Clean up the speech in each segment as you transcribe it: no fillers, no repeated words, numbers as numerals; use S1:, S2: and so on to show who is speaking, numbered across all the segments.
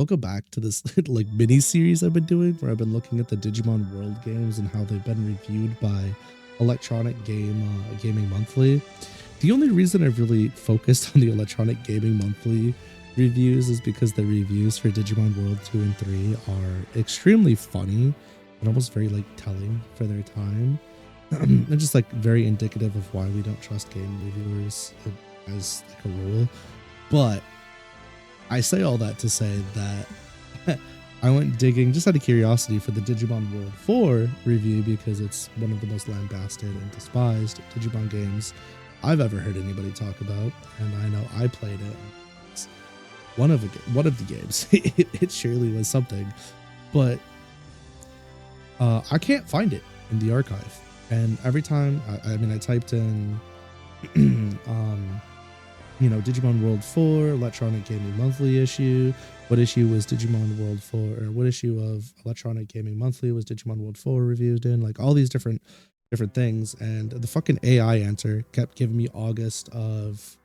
S1: I'll go back to this like mini series I've been doing where I've been looking at the Digimon World games and how they've been reviewed by Electronic Gaming Monthly. The only reason I've really focused on the Electronic Gaming Monthly reviews is because the reviews for Digimon World 2 and 3 are extremely funny and almost very like telling for their time. And just like very indicative of why we don't trust game reviewers as like a rule. But I say all that to say that I went digging just out of curiosity for the Digimon World 4 review because it's one of the most lambasted and despised Digimon games I've ever heard anybody talk about, and I know I played it. It's one of the games. It surely was something, but I can't find it in the archive. And every time, I mean, I typed in, Digimon World 4, Electronic Gaming Monthly issue. What issue was Digimon World 4, or what issue of Electronic Gaming Monthly was Digimon World 4 reviewed in? Like all these different things, and the fucking AI answer kept giving me August of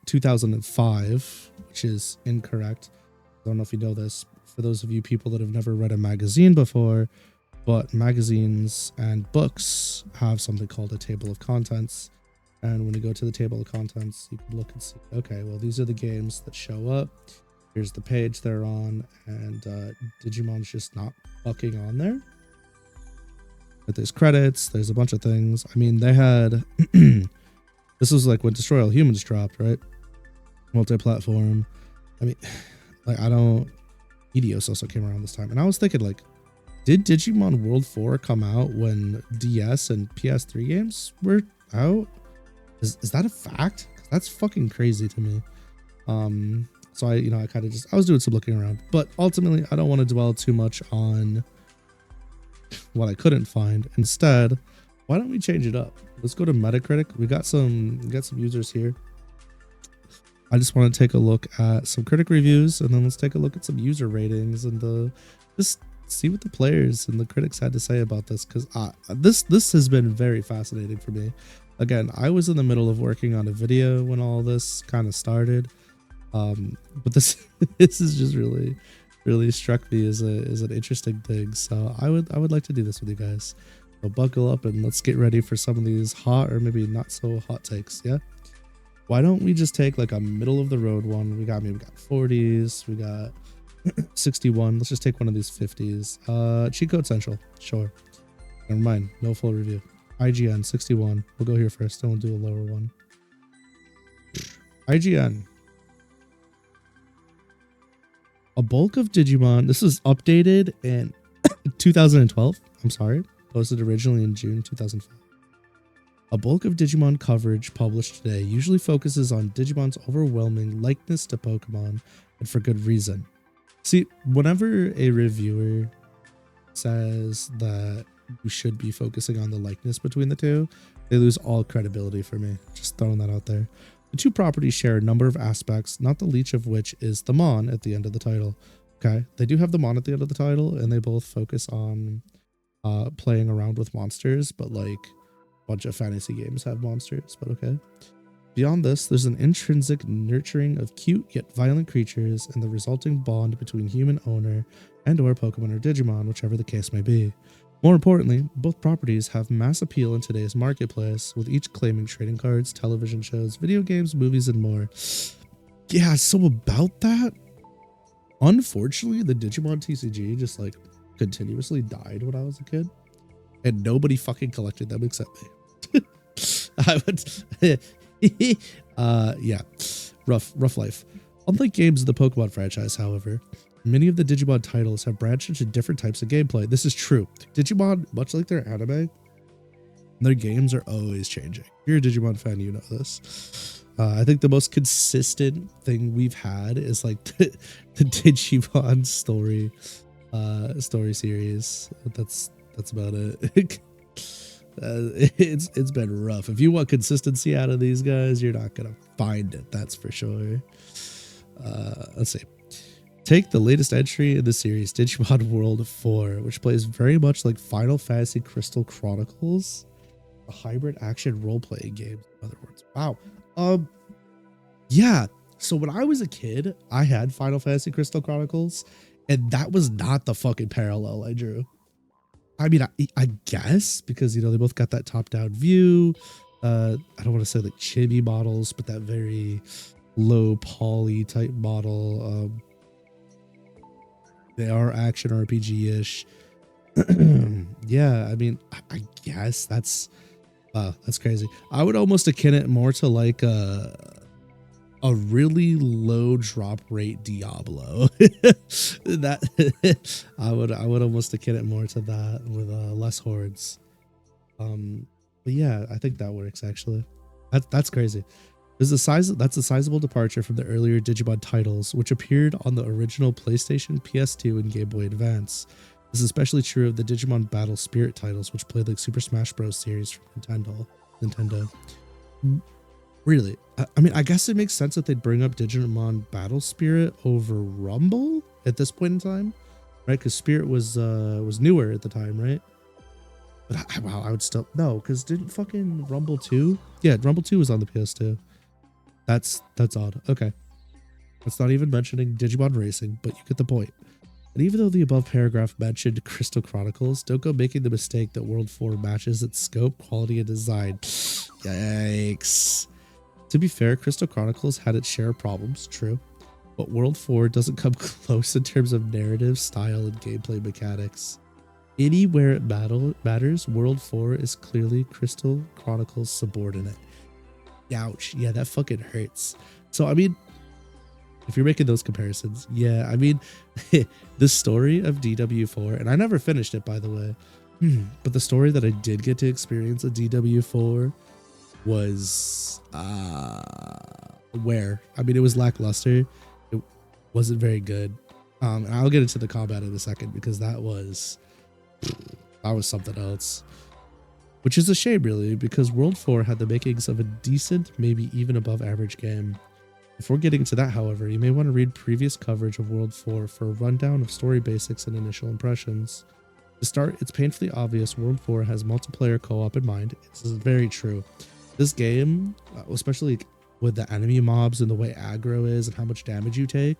S1: 2005, which is incorrect. I don't know if you know this, for those of you people that have never read a magazine before, but magazines and books have something called a table of contents. And when you go to the table of contents, you can look and see, okay, well, these are the games that show up. Here's the page they're on, and Digimon's just not fucking on there. But there's credits, there's a bunch of things. I mean, they had, this was like when Destroy All Humans dropped, right? Multi-platform. I mean, like, Edios also came around this time. And I was thinking, like, did Digimon World 4 come out when DS and PS3 games were out? Is that a fact? That's fucking crazy to me. So I kind of I was doing some looking around, but ultimately I don't want to dwell too much on what I couldn't find. Instead, why don't we change it up? Let's go to Metacritic. We got some users here. I just want to take a look at some critic reviews, and then let's take a look at some user ratings and just see what the players and the critics had to say about this, because this has been very fascinating for me. Again, I was in the middle of working on a video when all this kind of started, but this is just really struck me as an interesting thing. So I would like to do this with you guys. So buckle up and let's get ready for some of these hot or maybe not so hot takes. Yeah. Why don't we just take like a middle of the road one? We got 40s, we got 61. Let's just take one of these 50s. Cheat Code Central, sure. Never mind, no full review. IGN 61. We'll go here first, then we'll do a lower one. IGN. A bulk of Digimon. This is updated in 2012. I'm sorry. Posted originally in June 2005. A bulk of Digimon coverage published today usually focuses on Digimon's overwhelming likeness to Pokemon, and for good reason. See, whenever a reviewer says that you should be focusing on the likeness between the two, they lose all credibility for me. Just throwing that out there. The two properties share a number of aspects, not the least of which is the Mon at the end of the title. Okay, they do have the Mon at the end of the title, and they both focus on playing around with monsters, but like a bunch of fantasy games have monsters, but okay. Beyond this, there's an intrinsic nurturing of cute yet violent creatures and the resulting bond between human owner and or Pokemon or Digimon, whichever the case may be. More importantly, both properties have mass appeal in today's marketplace, with each claiming trading cards, television shows, video games, movies, and more. Yeah, so about that, unfortunately, the Digimon TCG just like continuously died when I was a kid, and nobody fucking collected them except me. I would, yeah, rough life. Unlike games in the Pokemon franchise, however, many of the Digimon titles have branched into different types of gameplay. This is true. Digimon, much like their anime, their games are always changing. If you're a Digimon fan, you know this. I think the most consistent thing we've had is like the Digimon story series. That's about it. It's been rough. If you want consistency out of these guys, you're not gonna find it. That's for sure. Let's see. Take the latest entry in the series, Digimon World 4, which plays very much like Final Fantasy Crystal Chronicles, a hybrid action role-playing game, in other words. Wow. Yeah, So when I was a kid, I had Final Fantasy Crystal Chronicles, and that was not the fucking parallel I drew. I mean, I guess because, you know, they both got that top-down view. I don't want to say like chibi models, but that very low poly type model. They are action RPG-ish. Yeah, I mean, I guess that's crazy. I would almost akin it more to like a really low drop rate Diablo. That I would almost akin it more to that with less hordes. But yeah, I think that works actually. That's crazy. That's a sizable departure from the earlier Digimon titles, which appeared on the original PlayStation, PS2, and Game Boy Advance. This is especially true of the Digimon Battle Spirit titles, which played like Super Smash Bros. Series from Nintendo. Really, I mean, I guess it makes sense that they'd bring up Digimon Battle Spirit over Rumble at this point in time, right? Because Spirit was newer at the time, right? But wow, I would still no, because didn't fucking Rumble 2? Yeah, Rumble 2 was on the PS2. That's odd. Okay, that's not even mentioning Digimon Racing, but you get the point. And even though the above paragraph mentioned Crystal Chronicles, don't go making the mistake that World 4 matches its scope, quality, and design. Yikes. To be fair, Crystal Chronicles had its share of problems, true, but World 4 doesn't come close in terms of narrative, style, and gameplay mechanics. Anywhere it matters, World 4 is clearly Crystal Chronicles subordinate. Ouch. Yeah, that fucking hurts. So, I mean, if you're making those comparisons, yeah, I mean, the story of DW4, and I never finished it, by the way, but the story that I did get to experience at DW4 was, where? I mean, it was lackluster. It wasn't very good. And I'll get into the combat in a second because that was something else. Which is a shame, really, because World 4 had the makings of a decent, maybe even above average game. Before getting into that, however, you may want to read previous coverage of World 4 for a rundown of story basics and initial impressions. To start, it's painfully obvious World 4 has multiplayer co-op in mind. This is very true. This game, especially with the enemy mobs and the way aggro is and how much damage you take,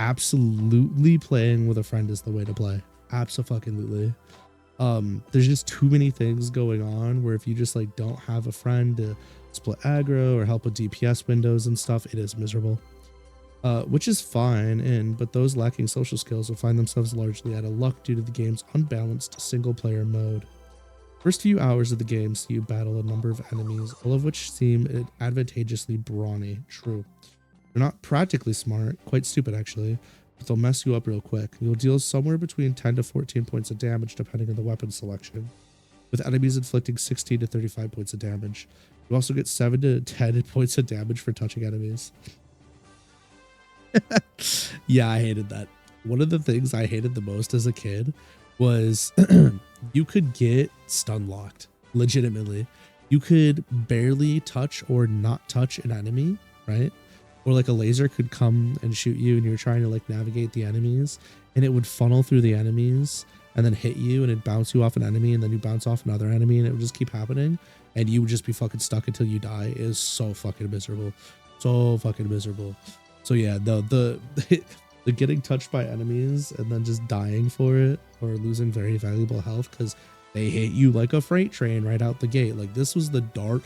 S1: absolutely playing with a friend is the way to play. Absolutely. There's just too many things going on where if you just like don't have a friend to split aggro or help with DPS windows and stuff, it is miserable. Which is fine, but those lacking social skills will find themselves largely out of luck due to the game's unbalanced single player mode. First few hours of the game see you battle a number of enemies, all of which seem advantageously brawny. True. They're not practically smart, quite stupid actually, but they'll mess you up real quick. You'll deal somewhere between 10 to 14 points of damage depending on the weapon selection, with enemies inflicting 16 to 35 points of damage. You also get 7 to 10 points of damage for touching enemies. Yeah, I hated that. One of the things I hated the most as a kid was you could get stun locked. Legitimately. You could barely touch or not touch an enemy, right? Or like a laser could come and shoot you and you're trying to like navigate the enemies and it would funnel through the enemies and then hit you and it'd bounce you off an enemy and then you bounce off another enemy and it would just keep happening and you would just be fucking stuck until you die. It is so fucking miserable. So fucking miserable. So yeah, the getting touched by enemies and then just dying for it or losing very valuable health because they hit you like a freight train right out the gate. Like this was the dark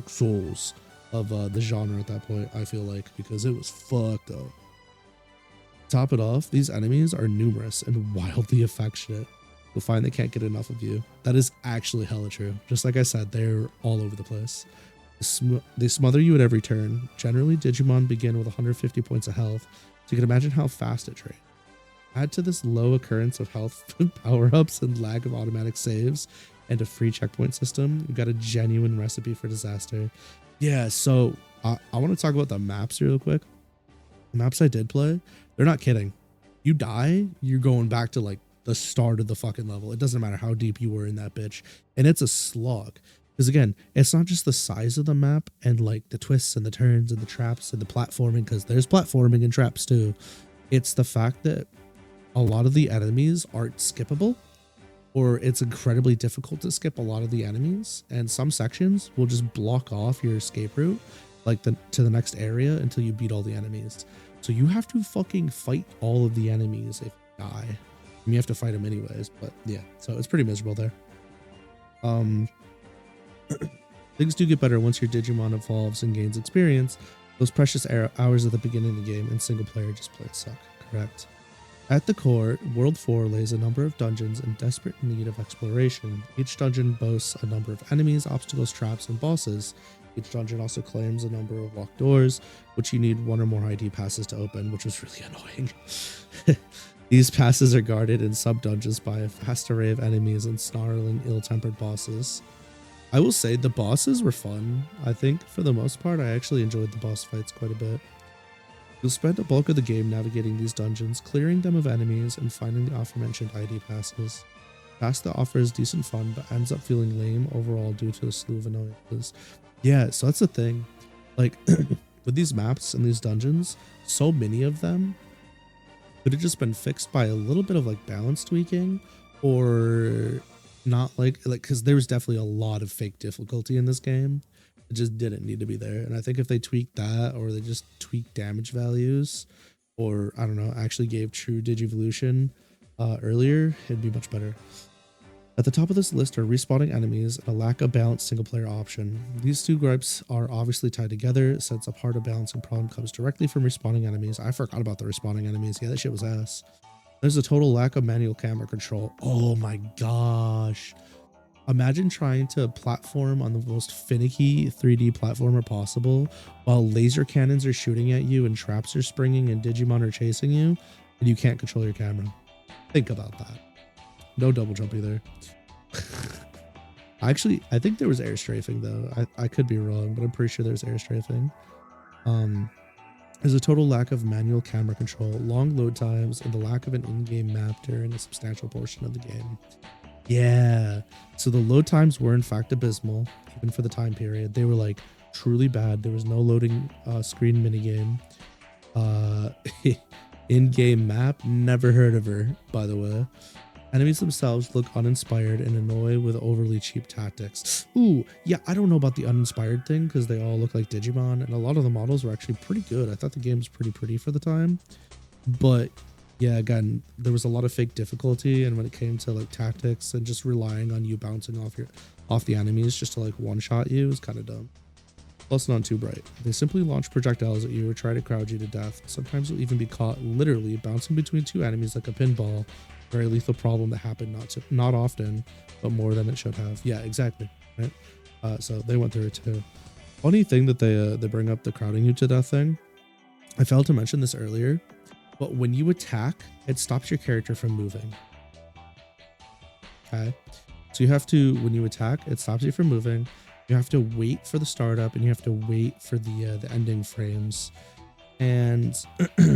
S1: souls of the genre at that point, I feel like, because it was fucked up. Top it off, these enemies are numerous and wildly affectionate. You'll find they can't get enough of you. That is actually hella true. Just like I said, they're all over the place. They smother you at every turn. Generally, Digimon begin with 150 points of health, so you can imagine how fast it trains. Add to this low occurrence of health power-ups and lack of automatic saves and a free checkpoint system, you've got a genuine recipe for disaster. Yeah, so I want to talk about the maps real quick. The maps I did play, they're not kidding. You die, you're going back to like the start of the fucking level. It doesn't matter how deep you were in that bitch. And it's a slog. Because again, it's not just the size of the map and like the twists and the turns and the traps and the platforming, because there's platforming and traps too. It's the fact that a lot of the enemies aren't skippable, or it's incredibly difficult to skip a lot of the enemies, and some sections will just block off your escape route. like to the next area until you beat all the enemies. So you have to fucking fight all of the enemies if you die. And you have to fight them anyways, but yeah, so it's pretty miserable there. Things do get better once your Digimon evolves and gains experience. Those precious hours at the beginning of the game in single player just plain suck. Correct. At the core, World 4 lays a number of dungeons in desperate need of exploration. Each dungeon boasts a number of enemies, obstacles, traps, and bosses. Each dungeon also claims a number of locked doors, which you need one or more ID passes to open, which was really annoying. These passes are guarded in sub-dungeons by a vast array of enemies and snarling, ill-tempered bosses. I will say the bosses were fun. I think for the most part, I actually enjoyed the boss fights quite a bit. You'll spend a bulk of the game navigating these dungeons, clearing them of enemies, and finding the aforementioned ID passes. Task that offers decent fun, but ends up feeling lame overall due to a slew of annoyances. Yeah, so that's the thing. Like, with these maps and these dungeons, so many of them could have just been fixed by a little bit of like balance tweaking, or not like because there was definitely a lot of fake difficulty in this game. It just didn't need to be there. And I think if they tweaked that, or they just tweaked damage values, or I don't know, actually gave true Digivolution earlier, it'd be much better. At the top of this list are respawning enemies and a lack of balanced single player option. These two gripes are obviously tied together, since a part of balancing problem comes directly from respawning enemies. I forgot about the respawning enemies. Yeah, that shit was ass. There's a total lack of manual camera control. Oh my gosh. Imagine trying to platform on the most finicky 3D platformer possible while laser cannons are shooting at you and traps are springing and Digimon are chasing you, and you can't control your camera. Think about that. No double jump either. Actually, I think there was air strafing though. I could be wrong, but I'm pretty sure there's air strafing. There's a total lack of manual camera control, long load times, and the lack of an in-game map during a substantial portion of the game. Yeah, so the load times were in fact abysmal, even for the time period. They were like truly bad. There was no loading screen minigame. In-game map, never heard of her, by the way. Enemies themselves look uninspired and annoy with overly cheap tactics. Ooh, yeah, I don't know about the uninspired thing because they all look like Digimon, and a lot of the models were actually pretty good. I thought the game was pretty pretty for the time. But yeah, again, there was a lot of fake difficulty, and when it came to like tactics and just relying on you bouncing off the enemies just to like one-shot you is kind of dumb. Plus not too bright. They simply launch projectiles at you or try to crowd you to death. Sometimes you'll even be caught literally bouncing between two enemies like a pinball. Very lethal problem that happened not often, but more than it should have. Yeah, exactly. Right. So they went through it too. Funny thing that they bring up the crowding you to death thing. I failed to mention this earlier, but when you attack, it stops your character from moving. Okay. So you have to, when you attack, it stops you from moving. You have to wait for the startup, and you have to wait for the ending frames and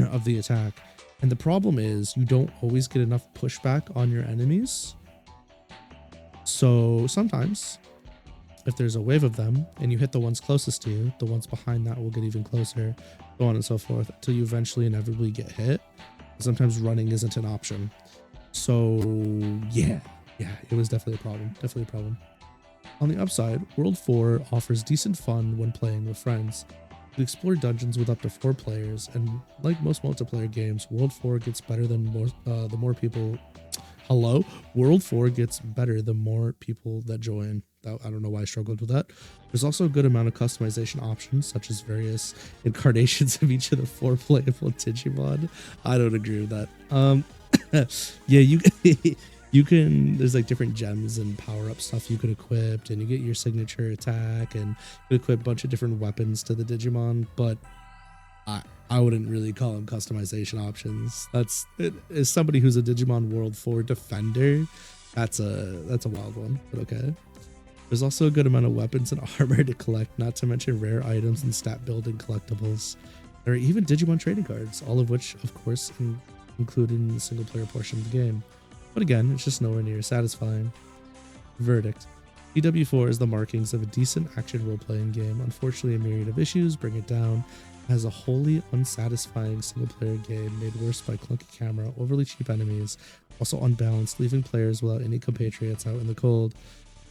S1: of the attack. And the problem is you don't always get enough pushback on your enemies. So sometimes if there's a wave of them and you hit the ones closest to you, the ones behind that will get even closer, so on and so forth, until you eventually inevitably get hit. Sometimes running isn't an option. So yeah, it was definitely a problem. On the upside, World 4 offers decent fun when playing with friends. You explore dungeons with up to 4 players, and like most multiplayer games, World 4 gets better the more people. Hello? World 4 gets better the more people that join. I don't know why I struggled with that. There's also a good amount of customization options, such as various incarnations of each of the 4 playable Digimon. I don't agree with that. Yeah, you can, there's like different gems and power-up stuff you could equip, and you get your signature attack, and you equip a bunch of different weapons to the Digimon, but I wouldn't really call them customization options. That's it, as somebody who's a Digimon World 4 defender, that's a wild one, but okay. There's also a good amount of weapons and armor to collect, not to mention rare items and stat building collectibles. There are even Digimon trading cards, all of which, of course, included in the single player portion of the game. But again, it's just nowhere near satisfying. Verdict. DW4 is the markings of a decent action role-playing game. Unfortunately, a myriad of issues bring it down. It has a wholly unsatisfying single-player game made worse by clunky camera, overly cheap enemies, also unbalanced, leaving players without any compatriots out in the cold.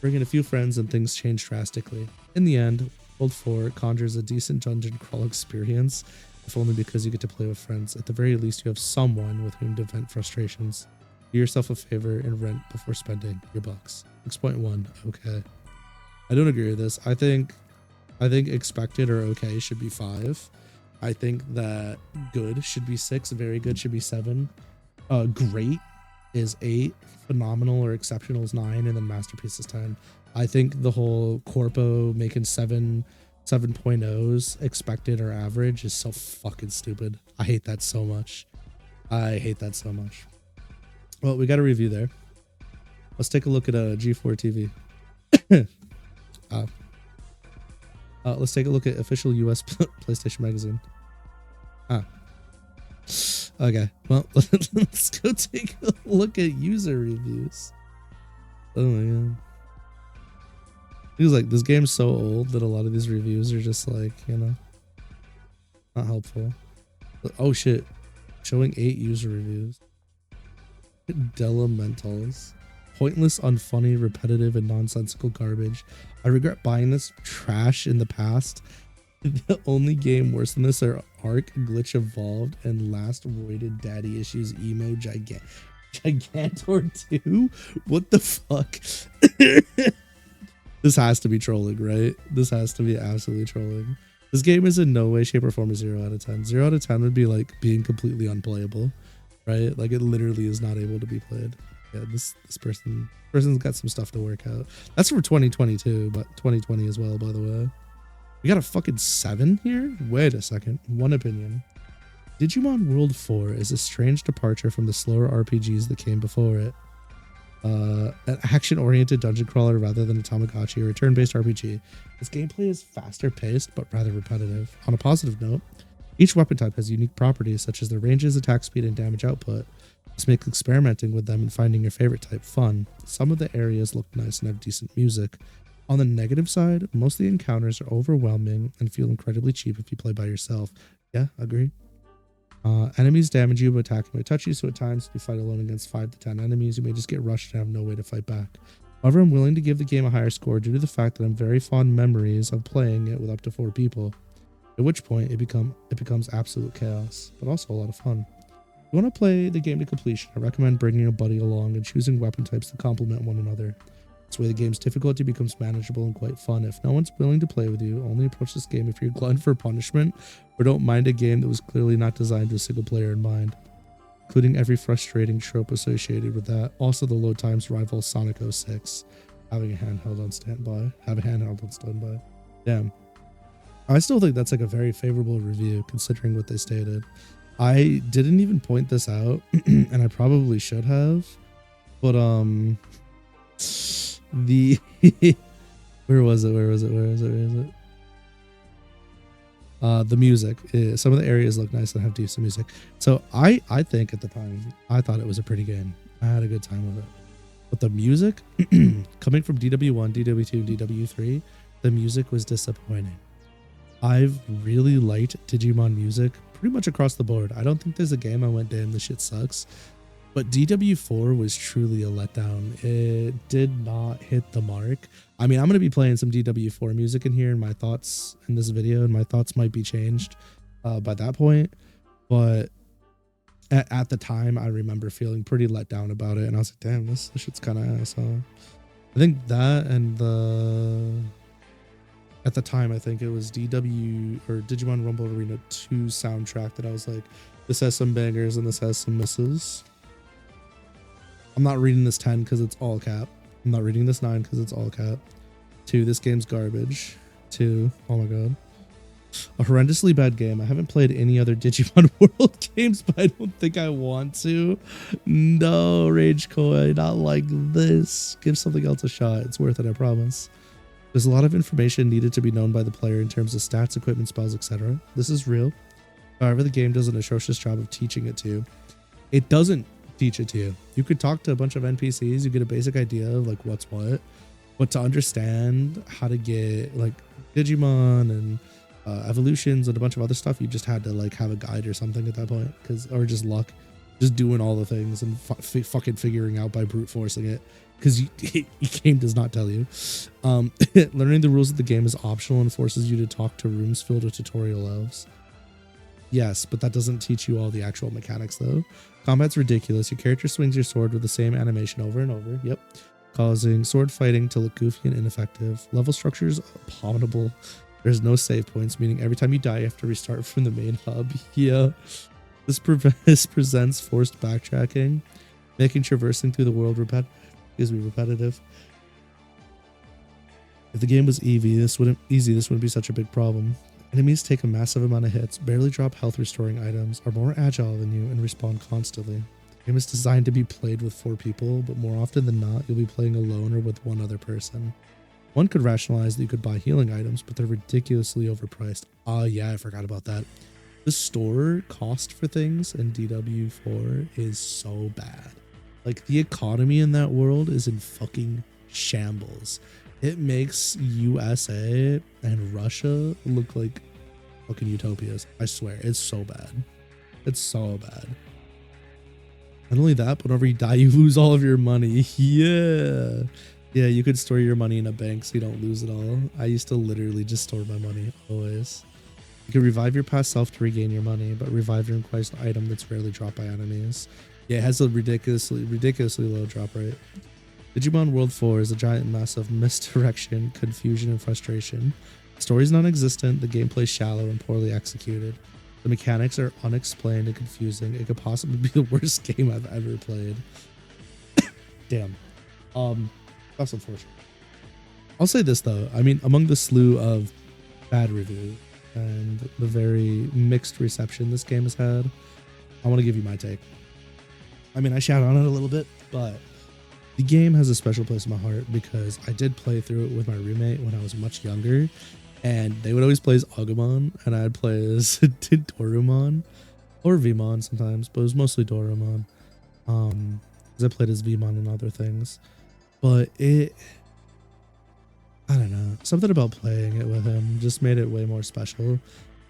S1: Bring in a few friends and things change drastically. In the end, World 4 conjures a decent dungeon crawl experience, if only because you get to play with friends. At the very least, you have someone with whom to vent frustrations. Do yourself a favor and rent before spending your bucks. 6.1, okay. I don't agree with this. I think expected or okay should be 5. I think that good should be 6, very good should be 7. Great is 8, phenomenal or exceptional is 9, and then masterpiece is 10. I think the whole corpo making 7.0s expected or average is so fucking stupid. I hate that so much. I hate that so much. Well, we got a review there. Let's take a look at a G4 TV. Let's take a look at official US PlayStation Magazine. Okay, well, let's go take a look at user reviews. Oh my god. It was like, this game's so old that a lot of these reviews are just like, you know, not helpful. But, oh shit, showing 8 user reviews. Delamentals. Pointless, unfunny, repetitive, and nonsensical garbage. I regret buying this trash in the past. The only game worse than this are Arc, Glitch Evolved, and Last Voided Daddy Issues Emo Gigantor 2? What the fuck? This has to be trolling, right? This has to be absolutely trolling. This game is in no way, shape, or form a 0 out of 10. 0 out of 10 would be like being completely unplayable, right? Like it literally is not able to be played. Yeah, this person's got some stuff to work out. That's for 2022, but 2020 as well, by the way. We got a fucking 7 here? Wait a second. One opinion. Digimon World 4 is a strange departure from the slower RPGs that came before it. An action-oriented dungeon crawler rather than a Tamagotchi or a turn-based RPG. Its gameplay is faster paced, but rather repetitive. On a positive note, each weapon type has unique properties such as their ranges, attack speed, and damage output. This makes experimenting with them and finding your favorite type fun. Some of the areas look nice and have decent music. On the negative side, most of the encounters are overwhelming and feel incredibly cheap if you play by yourself. Yeah, agree. Enemies damage you by attacking by touch you, so at times if you fight alone against 5 to 10 enemies, you may just get rushed and have no way to fight back. However, I'm willing to give the game a higher score due to the fact that I'm very fond memories of playing it with up to 4 people. At which point it becomes absolute chaos, but also a lot of fun. If you want to play the game to completion, I recommend bringing a buddy along and choosing weapon types to complement one another. This way the game's difficulty becomes manageable and quite fun. If no one's willing to play with you, only approach this game if you're glutton for punishment or don't mind a game that was clearly not designed with a single player in mind, including every frustrating trope associated with that. Also, the load times rival Sonic 06. Having a handheld on standby. Damn. I still think that's like a very favorable review considering what they stated. I didn't even point this out and I probably should have, but the where was it? The music. Some of the areas look nice and have decent music. So I think at the time I thought it was a pretty game. I had a good time with it. But the music coming from DW1, DW2, and DW3, the music was disappointing. I've really liked Digimon music pretty much across the board. I don't think there's a game I went, damn, this shit sucks. But DW4 was truly a letdown. It did not hit the mark. I mean, I'm going to be playing some DW4 music in here and my thoughts in this video, and my thoughts might be changed by that point. But at the time, I remember feeling pretty let down about it. And I was like, damn, this shit's kind of ass. I think that and at the time, I think it was DW or Digimon Rumble Arena 2 soundtrack that I was like, this has some bangers and this has some misses. I'm not reading this 10 because it's all cap. I'm not reading this 9 because it's all cap. 2, this game's garbage. 2, oh my god. A horrendously bad game. I haven't played any other Digimon World games, but I don't think I want to. No, Rage Koi, not like this. Give something else a shot. It's worth it, I promise. There's a lot of information needed to be known by the player in terms of stats, equipment, spells, etc. This is real. However, the game does an atrocious job of teaching it to you. It doesn't teach it to you. You could talk to a bunch of NPCs, you get a basic idea of like what's what, but to understand how to get like Digimon and evolutions and a bunch of other stuff, you just had to like have a guide or something at that point, or just luck. just doing all the things and fucking figuring out by brute forcing it, because the game does not tell you. Learning the rules of the game is optional and forces you to talk to rooms filled with tutorial elves. Yes, but that doesn't teach you all the actual mechanics though. Combat's ridiculous. Your character swings your sword with the same animation over and over. Yep. Causing sword fighting to look goofy and ineffective. Level structure is abominable. There's no save points, meaning every time you die, you have to restart from the main hub. Yeah. This presents forced backtracking, making traversing through the world repetitive. If the game was easy, this wouldn't be such a big problem. Enemies take a massive amount of hits, barely drop health restoring items, are more agile than you, and respawn constantly. The game is designed to be played with 4 people, but more often than not, you'll be playing alone or with one other person. One could rationalize that you could buy healing items, but they're ridiculously overpriced. Oh yeah, I forgot about that. The store cost for things in DW4 is so bad. Like, the economy in that world is in fucking shambles. It makes USA and Russia look like fucking utopias. I swear, it's so bad. It's so bad. Not only that, but whenever you die, you lose all of your money. Yeah. Yeah, you could store your money in a bank so you don't lose it all. I used to literally just store my money, always. You can revive your past self to regain your money, but reviving requires an item that's rarely dropped by enemies. Yeah, it has a ridiculously low drop rate. Digimon World 4 is a giant mess of misdirection, confusion, and frustration. The story is non-existent, the gameplay is shallow and poorly executed. The mechanics are unexplained and confusing. It could possibly be the worst game I've ever played. Damn. That's unfortunate. I'll say this though, I mean, among the slew of bad reviews and the very mixed reception this game has had, I want to give you my take. I mean, I shout on it a little bit, but the game has a special place in my heart because I did play through it with my roommate when I was much younger, and they would always play as Agumon, and I'd play as Dorumon, or Vmon sometimes, but it was mostly Dorumon, because I played as Vmon and other things. But I don't know, something about playing it with him just made it way more special.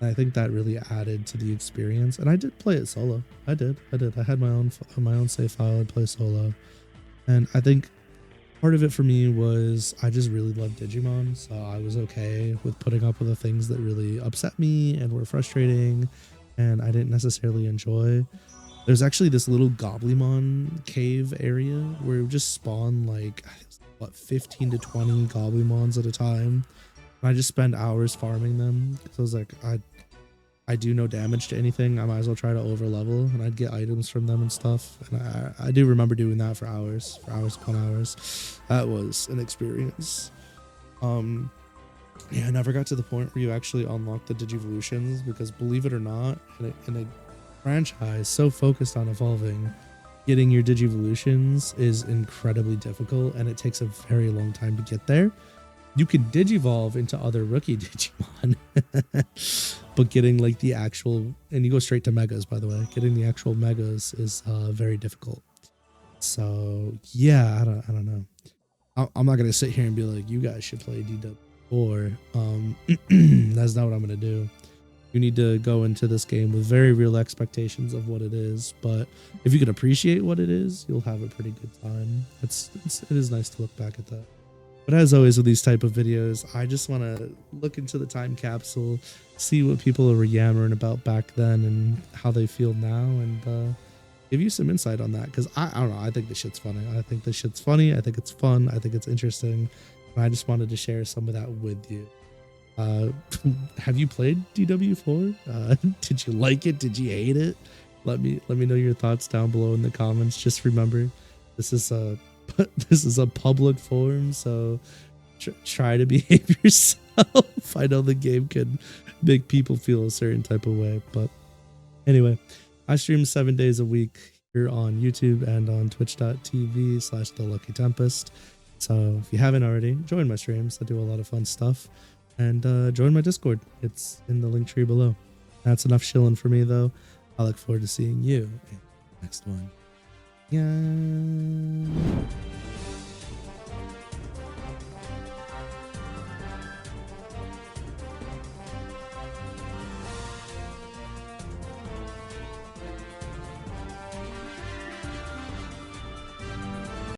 S1: And I think that really added to the experience. And I did play it solo. I did. I had my own save file. I'd play solo. And I think part of it for me was I just really loved Digimon. So I was okay with putting up with the things that really upset me and were frustrating and I didn't necessarily enjoy. There's actually this little Goblimon cave area where it would just spawn like, what, 15 to 20 Goblimons at a time. And I just spend hours farming them. So I was like, I do no damage to anything. I might as well try to over level, and I'd get items from them and stuff. And I do remember doing that for hours upon hours. That was an experience. Yeah, I never got to the point where you actually unlock the Digivolutions, because believe it or not, in a franchise so focused on evolving, getting your Digivolutions is incredibly difficult, and it takes a very long time to get there. You can Digivolve into other rookie Digimon, but getting like the actual, and you go straight to Megas, by the way, getting the actual Megas is very difficult. So yeah, I don't know. I'm not gonna sit here and be like, you guys should play DW4. That's not what I'm gonna do. You need to go into this game with very real expectations of what it is, but if you can appreciate what it is, you'll have a pretty good time. It is nice to look back at that. But as always with these type of videos, I just want to look into the time capsule, see what people were yammering about back then and how they feel now, and give you some insight on that, because I don't know, I think this shit's funny. I think this shit's funny. I think it's fun. I think it's interesting. And I just wanted to share some of that with you. Have you played DW4? Did you like it? Did you hate it? Let me know your thoughts down below in the comments. Just remember, this is a public forum, so try to behave yourself. I know the game can make people feel a certain type of way, but anyway, I stream 7 days a week here on YouTube and on twitch.tv/theluckytempest. So if you haven't already, join my streams. I do a lot of fun stuff, and join my Discord. It's in the link tree below. That's enough shilling for me, though. I look forward to seeing you in the next one. Yeah.